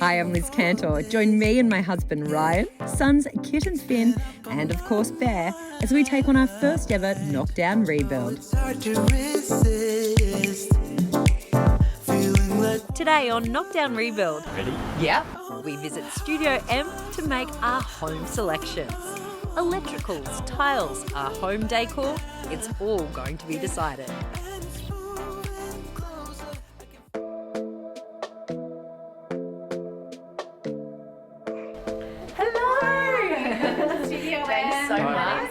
Hi, I'm Liz Cantor. Join me and my husband Ryan, sons Kit and Finn, and of course Bear, as we take on our first ever KnockDown rebuild. Today on KnockDown Rebuild. Ready? Yep. We visit Studio M to make our home selections. Electricals, tiles, our home decor, it's all going to be decided. Thanks so much.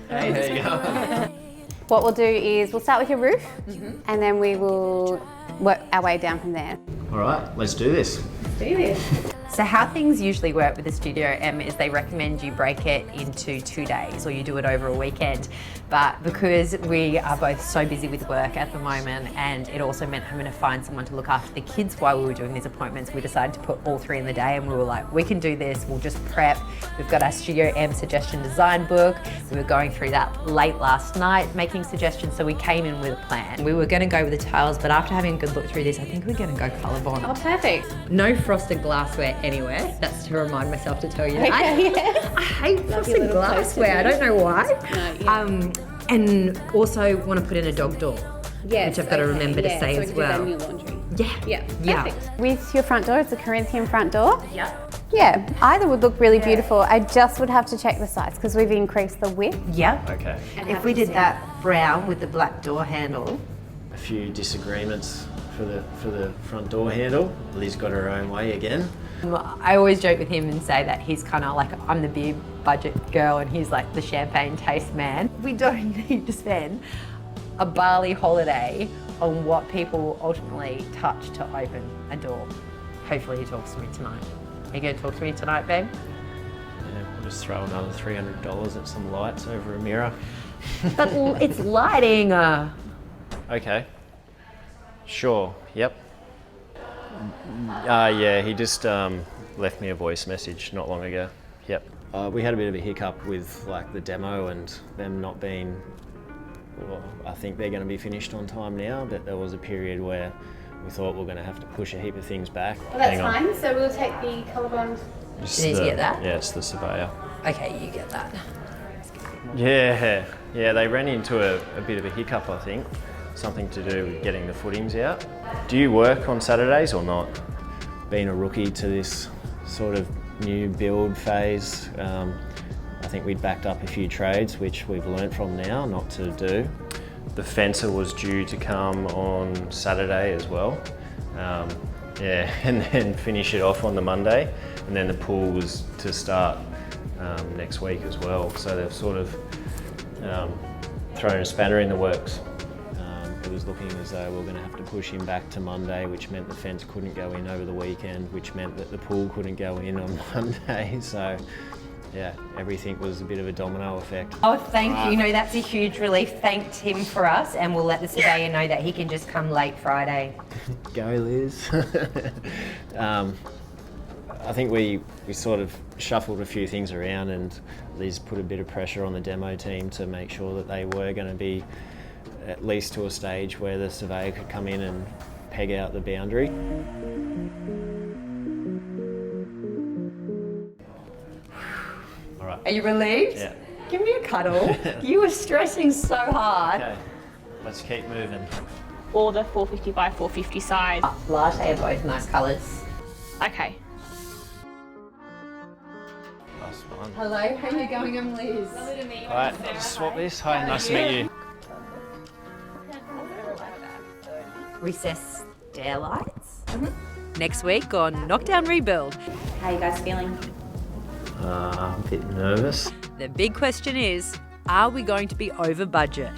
Hey, there you go. What we'll do is we'll start with your roof and then we will work our way down from there. All right, let's do this. Do this. So how things usually work with the Studio M is they recommend you break it into 2 days or you do it over a weekend. But because we are both so busy with work at the moment and it also meant having to find someone to look after the kids while we were doing these appointments, we decided to put all 3 in the day and we were like, we can do this, we'll just prep. We've got our Studio M suggestion design book. We were going through that late last night, making suggestions, so we came in with a plan. We were gonna go with the tiles, but after having a good look through this, I think we're gonna go colour bond. Oh, perfect. No frosted glassware anywhere. That's to remind myself to tell you that. Okay, yeah. I hate frosted glassware. I don't know why. No, yeah. And also want to put in a dog door. Yes, which I've got to remember to say so as we can well. do that in your laundry. Yeah. Perfect. With your front door, it's a Corinthian front door. Yeah. Yeah, either would look really beautiful. I just would have to check the size because we've increased the width. Yeah. Okay. If we did that brown with the black door handle. A few disagreements for the front door handle. Liz got her own way again. I always joke with him and say that he's kind of like, I'm the beer budget girl and he's like the champagne taste man. We don't need to spend a Bali holiday on what people ultimately touch to open a door. Hopefully he talks to me tonight. Are you going to talk to me tonight, babe? Yeah, we'll just throw another $300 at some lights over a mirror. But it's lighting. Okay. Sure, yep. Yeah, he just left me a voice message not long ago. Yep. We had a bit of a hiccup with like the demo and them not being, well, I think they're going to be finished on time now, but there was a period where we thought we were going to have to push a heap of things back. Well, that's fine. So we'll take the colour bond. You need to get that? Yeah, it's the surveyor. Okay, you get that. Yeah, they ran into a bit of a hiccup, I think. Something to do with getting the footings out. Do you work on Saturdays or not? Being a rookie to this sort of new build phase, I think we'd backed up a few trades, which we've learnt from now not to do. The fencer was due to come on Saturday as well. Yeah, and then finish it off on the Monday. And then the pool was to start next week as well. So they've sort of thrown a spanner in the works. It was looking as though we were going to have to push him back to Monday, which meant the fence couldn't go in over the weekend, which meant that the pool couldn't go in on Monday. So, yeah, everything was a bit of a domino effect. Oh, thank you. No, that's a huge relief. Thanked him for us, and we'll let the surveyor know that he can just come late Friday. Go, Liz. I think we sort of shuffled a few things around, and Liz put a bit of pressure on the demo team to make sure that they were going to be at least to a stage where the surveyor could come in and peg out the boundary. All right. Are you relieved? Yeah. Give me a cuddle. You were stressing so hard. Okay, let's keep moving. Or the 450 by 450 size. Latte are both nice colours. Okay. Last one. Hello, how are you going? I'm Liz. Lovely to meet you. All right, let's swap this. Hi, nice to meet you. Recess stair lights. Next week on KnockDown Rebuild. How are you guys feeling? A bit nervous. The big question is, are we going to be over budget?